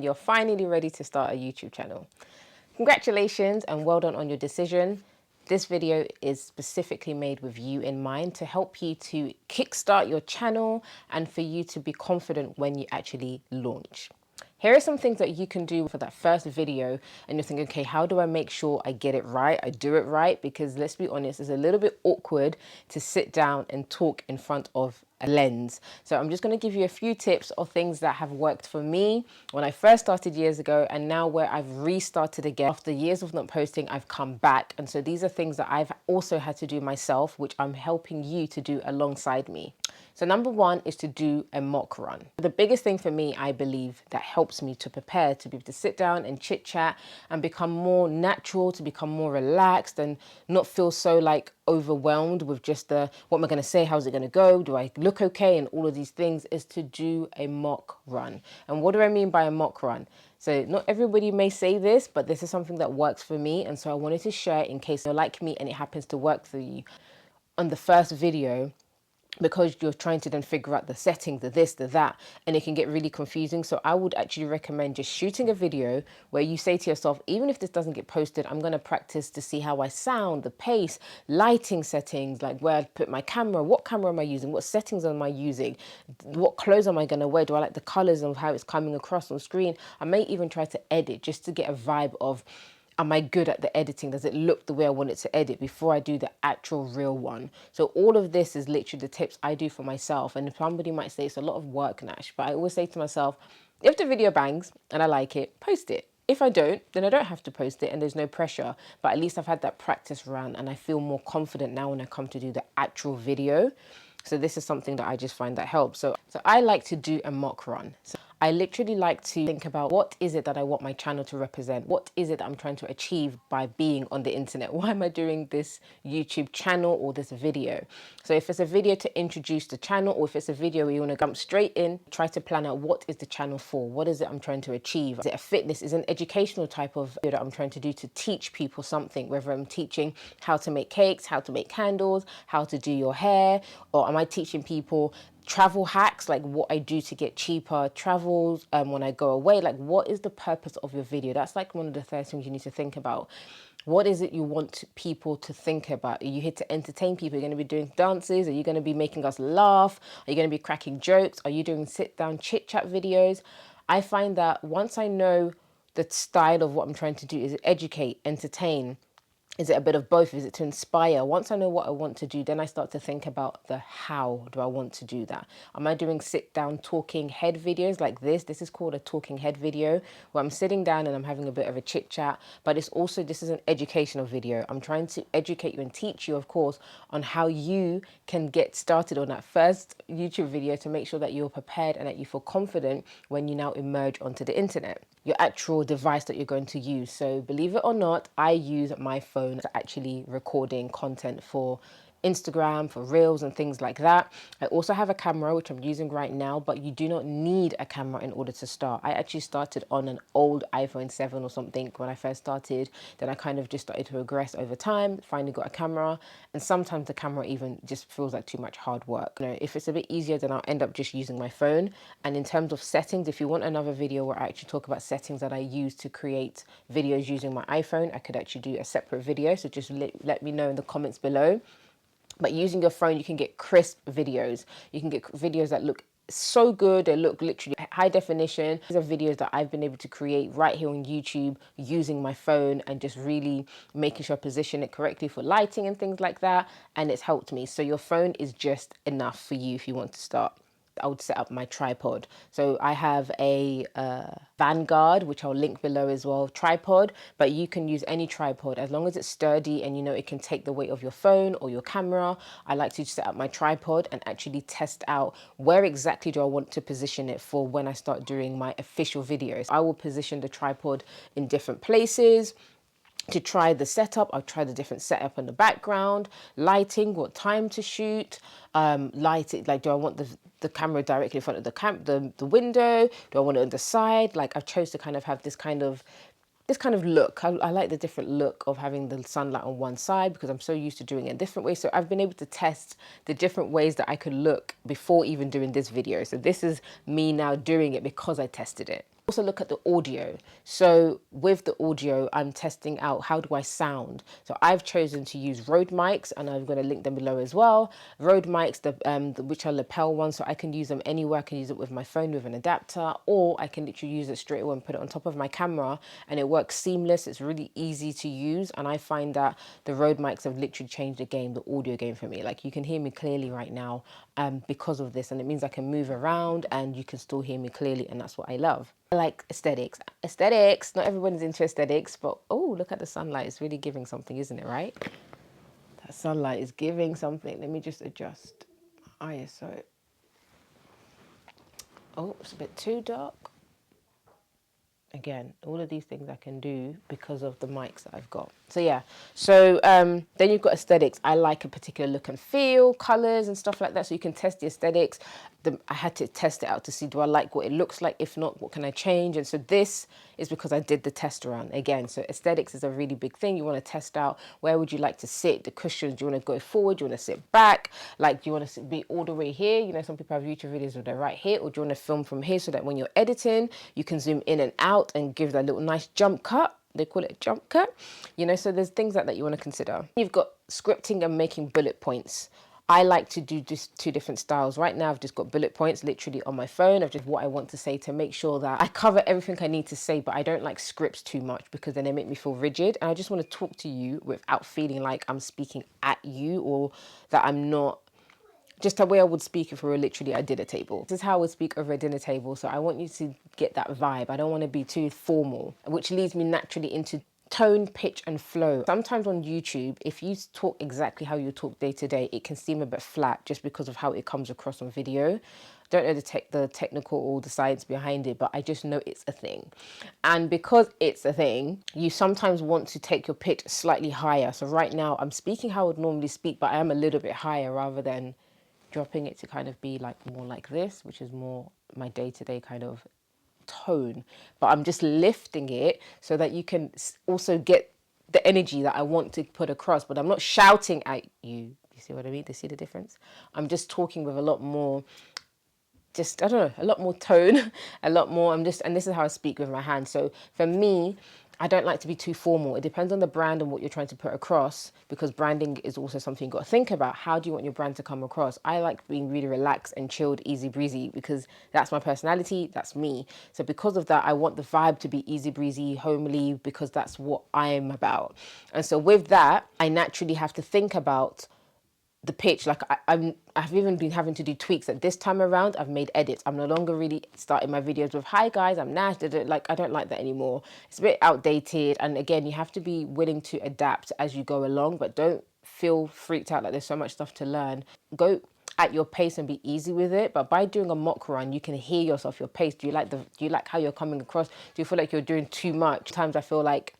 You're finally ready to start a YouTube channel. Congratulations and well done on your decision. This video is specifically made with you in mind to help you to kickstart your channel and for you to be confident when you actually launch. Here are some things that you can do for that first video and you're thinking, okay, how do I make sure I get it right? I do it right? Because let's be honest, it's a little bit awkward to sit down and talk in front of a lens. So I'm just going to give you a few tips of things that have worked for me when I first started years ago, and now where I've restarted again after years of not posting, I've come back. And so these are things that I've also had to do myself, which I'm helping you to do alongside me. So number one is to do a mock run. The biggest thing for me, I believe, that helps me to prepare, to be able to sit down and chit chat and become more natural, to become more relaxed and not feel so like overwhelmed with just the, what am I going to say? How's it going to go? Do I look okay? And all of these things, is to do a mock run. And what do I mean by a mock run? So not everybody may say this, but this is something that works for me. And so I wanted to share in case you're like me and it happens to work for you. On the first video, because you're trying to then figure out the settings, the this, the that, and it can get really confusing. So I would actually recommend just shooting a video where you say to yourself, even if this doesn't get posted, I'm going to practice to see how I sound, the pace, lighting settings, like where I put my camera, what camera am I using, what settings am I using, what clothes am I going to wear, do I like the colors of how it's coming across on screen. I may even try to edit just to get a vibe of, am I good at the editing? Does it look the way I want it to edit before I do the actual real one? So all of this is literally the tips I do for myself. And somebody might say it's a lot of work, Nash, but I always say to myself, if the video bangs and I like it, post it. If I don't, then I don't have to post it and there's no pressure. But at least I've had that practice run and I feel more confident now when I come to do the actual video. So this is something that I just find that helps. So I like to do a mock run. So I literally like to think about, what is it that I want my channel to represent? What is it that I'm trying to achieve by being on the internet? Why am I doing this YouTube channel or this video? So if it's a video to introduce the channel, or if it's a video where you want to jump straight in, try to plan out, what is the channel for? What is it I'm trying to achieve? Is it a fitness? Is it an educational type of video that I'm trying to do to teach people something? Whether I'm teaching how to make cakes, how to make candles, how to do your hair, or am I teaching people travel hacks, like what I do to get cheaper travels when I go away? Like, what is the purpose of your video? That's like one of the first things you need to think about. What is it you want people to think about? Are you here to entertain people? Are you going to be doing dances? Are you going to be making us laugh? Are you going to be cracking jokes? Are you doing sit down chit chat videos? I find that once I know the style of what I'm trying to do, is it educate, entertain? Is it a bit of both? Is it to inspire? Once I know what I want to do, then I start to think about the how do I want to do that. Am I doing sit down talking head videos like this? This is called a talking head video, where I'm sitting down and I'm having a bit of a chit chat, but it's also, this is an educational video. I'm trying to educate you and teach you, of course, on how you can get started on that first YouTube video to make sure that you're prepared and that you feel confident when you now emerge onto the internet. Your actual device that you're going to use. So believe it or not, I use my phone for actually recording content for Instagram, for reels and things like that. I also have a camera, which I'm using right now, but you do not need a camera in order to start. I actually started on an old iPhone 7 or something when I first started. Then I kind of just started to regress over time, finally got a camera. And sometimes the camera even just feels like too much hard work. You know, if it's a bit easier, then I'll end up just using my phone. And in terms of settings, if you want another video where I actually talk about settings that I use to create videos using my iPhone, I could actually do a separate video. So just let me know in the comments below. But using your phone, you can get crisp videos. You can get videos that look so good. They look literally high definition. These are videos that I've been able to create right here on YouTube using my phone and just really making sure I position it correctly for lighting and things like that. And it's helped me. So your phone is just enough for you if you want to start. I would set up my tripod. So I have a Vanguard, which I'll link below as well, tripod, but you can use any tripod as long as it's sturdy and you know it can take the weight of your phone or your camera. I like to set up my tripod and actually test out where exactly do I want to position it for when I start doing my official videos. I will position the tripod in different places. To try the setup, I've tried the different setup in the background, lighting, what time to shoot, lighting, like do I want the camera directly in front of the window? Do I want it on the side? Like I've chose to kind of have this kind of look. I like the different look of having the sunlight on one side because I'm so used to doing it a different way. So I've been able to test the different ways that I could look before even doing this video. So this is me now doing it because I tested it. Also look at the audio. So with the audio, I'm testing out how do I sound. So I've chosen to use Rode mics, and I'm going to link them below as well. Rode mics, which are lapel ones, so I can use them anywhere. I can use it with my phone with an adapter, or I can literally use it straight away and put it on top of my camera, and it works seamless. It's really easy to use, and I find that the Rode mics have literally changed the game, the audio game for me. Like, you can hear me clearly right now because of this, and it means I can move around and you can still hear me clearly, and that's what I love. I like aesthetics. Aesthetics, not everyone's into aesthetics, but oh, look at the sunlight. It's really giving something, isn't it, right? That sunlight is giving something. Let me just adjust ISO. Oh, it's a bit too dark. Again, all of these things I can do because of the mics that I've got. So yeah, so then you've got aesthetics. I like a particular look and feel, colors and stuff like that. So you can test the aesthetics. I had to test it out to see, do I like what it looks like? If not, what can I change? And so this is because I did the test around again. So aesthetics is a really big thing. You want to test out, where would you like to sit? The cushions, do you want to go forward? Do you want to sit back? Like, do you want to be all the way here? You know, some people have YouTube videos where they're right here, or do you want to film from here so that when you're editing, you can zoom in and out and give that little nice jump cut. They call it a jump cut, you know, so there's things like that you want to consider. You've got scripting and making bullet points. I like to do just two different styles. Right now, I've just got bullet points literally on my phone of just what I want to say to make sure that I cover everything I need to say, but I don't like scripts too much because then they make me feel rigid. And I just want to talk to you without feeling like I'm speaking at you, or that I'm not, just the way I would speak if we were literally at a dinner table. This is how I would speak over a dinner table. So I want you to get that vibe. I don't want to be too formal, which leads me naturally into tone, pitch and flow. Sometimes on YouTube, if you talk exactly how you talk day to day, it can seem a bit flat just because of how it comes across on video. Don't know the technical or the science behind it, but I just know it's a thing. And because it's a thing, you sometimes want to take your pitch slightly higher. So right now I'm speaking how I would normally speak, but I am a little bit higher rather than dropping it to kind of be like more like this, which is more my day-to-day kind of tone. But I'm just lifting it so that you can also get the energy that I want to put across, but I'm not shouting at you. You see what I mean? Do you see the difference? I'm just talking with a lot more, just, I don't know, a lot more tone, a lot more, and this is how I speak with my hands. So for me, I don't like to be too formal. It depends on the brand and what you're trying to put across, because branding is also something you've got to think about. How do you want your brand to come across? I like being really relaxed and chilled, easy breezy, because that's my personality, that's me. So because of that, I want the vibe to be easy breezy, homely, because that's what I'm about. And so with that, I naturally have to think about the pitch. Like I've even been having to do tweaks. At this time around, I've made edits. I'm no longer really starting my videos with, hi guys, I'm Nash. Like, I don't like that anymore. It's a bit outdated. And again, you have to be willing to adapt as you go along, but don't feel freaked out like there's so much stuff to learn. Go at your pace and be easy with it. But by doing a mock run, you can hear yourself, your pace. Do you like how you're coming across? Do you feel like you're doing too much? Sometimes I feel like,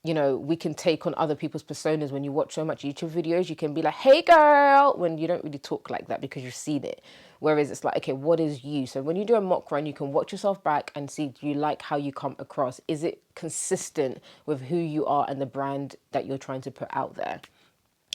you know, we can take on other people's personas. When you watch so much YouTube videos, you can be like, hey girl, when you don't really talk like that because you've seen it. Whereas it's like, okay, what is you? So when you do a mock run, you can watch yourself back and see, do you like how you come across? Is it consistent with who you are and the brand that you're trying to put out there?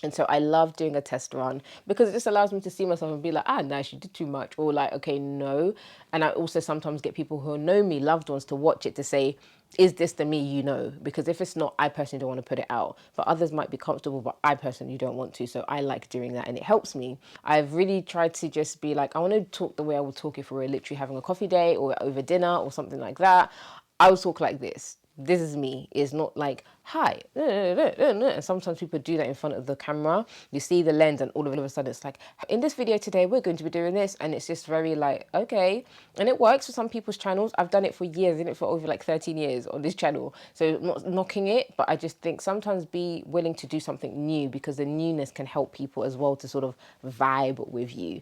And so I love doing a test run because it just allows me to see myself and be like, nice, you did too much. Or like, okay, no. And I also sometimes get people who know me, loved ones, to watch it to say, is this the me you know? Because if it's not, I personally don't want to put it out. But others might be comfortable, but I personally don't want to. So I like doing that and it helps me. I've really tried to just be like, I want to talk the way I would talk if we were literally having a coffee date or over dinner or something like that. I would talk like this. This is me. It's not like, hi. And sometimes people do that in front of the camera. You see the lens and all of a sudden it's like, in this video today, we're going to be doing this. And it's just very like, okay. And it works for some people's channels. I've done it for years, done it for over like 13 years on this channel. So I'm not knocking it, but I just think sometimes be willing to do something new, because the newness can help people as well to sort of vibe with you.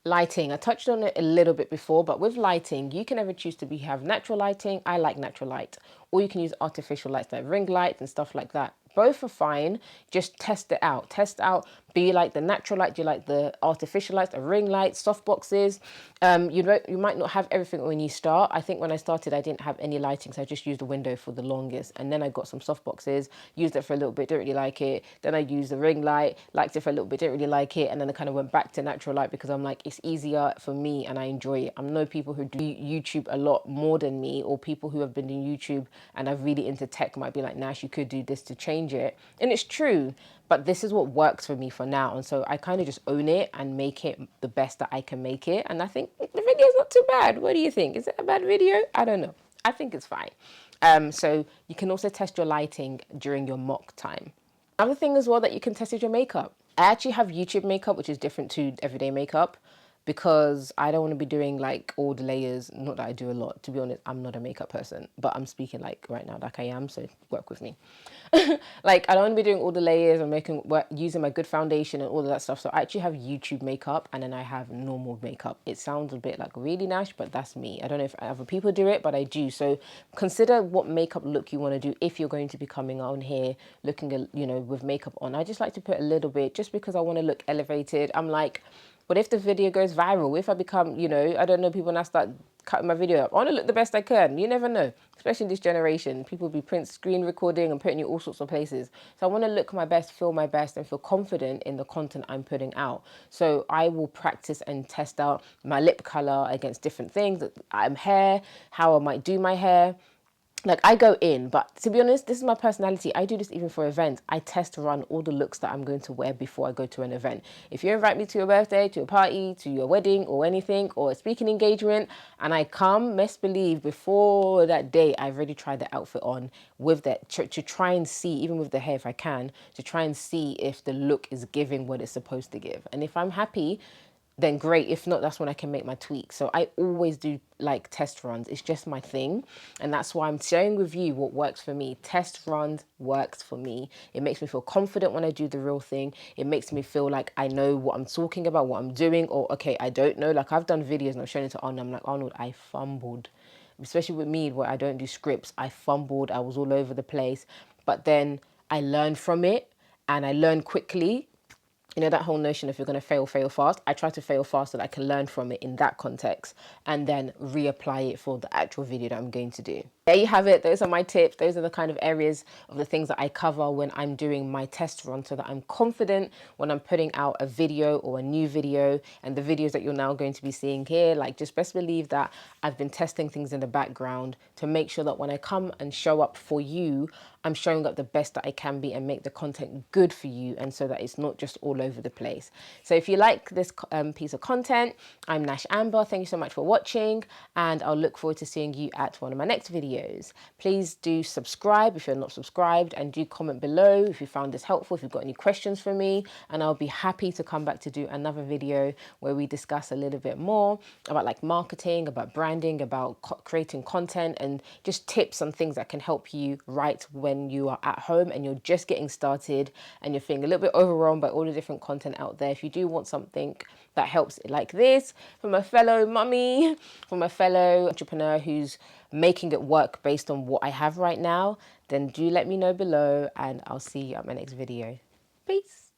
Lighting, I touched on it a little bit before, but with lighting, you can ever choose to have natural lighting. I like natural light, or you can use artificial lights like ring lights and stuff like that. Both are fine. Just test it out. Test out Do you like the natural light? Do you like the artificial lights, the ring lights, soft boxes? You might not have everything when you start. I think when I started, I didn't have any lighting, so I just used the window for the longest. And then I got some soft boxes, used it for a little bit, didn't really like it. Then I used the ring light, liked it for a little bit, didn't really like it. And then I kind of went back to natural light because I'm like, it's easier for me and I enjoy it. I know people who do YouTube a lot more than me, or people who have been doing YouTube and are really into tech might be like, Nash, you could do this to change it. And it's true. But this is what works for me for now. And so I kind of just own it and make it the best that I can make it. And I think the video is not too bad. What do you think? Is it a bad video? I don't know. I think it's fine. So you can also test your lighting during your mock time. Another thing as well that you can test is your makeup. I actually have YouTube makeup, which is different to everyday makeup, because I don't want to be doing like all the layers. Not that I do a lot, to be honest. I'm not a makeup person, but I'm speaking like right now like I am, so work with me. Like, I don't want to be doing all the layers and using my good foundation and all of that stuff. So I actually have YouTube makeup, and then I have normal makeup. It sounds a bit like really Nash, but that's me. I don't know if other people do it, but I do. So consider what makeup look you want to do if you're going to be coming on here looking, with makeup on. I just like to put a little bit just because I want to look elevated. I'm like, what if the video goes viral? If I become, I don't know, people now start cutting my video up. I want to look the best I can. You never know, especially in this generation. People be print screen recording and putting you all sorts of places. So I want to look my best, feel my best, and feel confident in the content I'm putting out. So I will practice and test out my lip color against different things. Hair, how I might do my hair. Like, I go in, but to be honest, this is my personality. I do this even for events. I test run all the looks that I'm going to wear before I go to an event. If you invite me to your birthday, to a party, to your wedding or anything, or a speaking engagement, and I come, best believe before that day, I've already tried the outfit on with that to try and see, even with the hair if I can, to try and see if the look is giving what it's supposed to give. And if I'm happy, then great. If not, that's when I can make my tweaks. So I always do like test runs. It's just my thing. And that's why I'm sharing with you what works for me. Test runs works for me. It makes me feel confident when I do the real thing. It makes me feel like I know what I'm talking about, what I'm doing, or okay, I don't know. Like, I've done videos and I've shown it to Arnold. I'm like, Arnold, I fumbled. Especially with me, where I don't do scripts. I fumbled. I was all over the place. But then I learned from it, and I learned quickly. That whole notion of you're going to fail fast. I try to fail fast so that I can learn from it in that context and then reapply it for the actual video that I'm going to do. There you have it. Those are my tips. Those are the kind of areas of the things that I cover when I'm doing my test run, so that I'm confident when I'm putting out a video or a new video. And the videos that you're now going to be seeing here, like, just best believe that I've been testing things in the background to make sure that when I come and show up for you, I'm showing up the best that I can be and make the content good for you, and so that it's not just all over the place. So if you like this piece of content, I'm Nash Amber. Thank you so much for watching, and I'll look forward to seeing you at one of my next videos. Please do subscribe if you're not subscribed, and do comment below if you found this helpful, if you've got any questions for me, and I'll be happy to come back to do another video where we discuss a little bit more about like marketing, about branding, about creating content, and just tips on things that can help you right when you are at home and you're just getting started and you're feeling a little bit overwhelmed by all the different content out there. If you do want something that helps like this from a fellow mummy, from a fellow entrepreneur who's making it work based on what I have right now, then do let me know below, and I'll see you at my next video. Peace.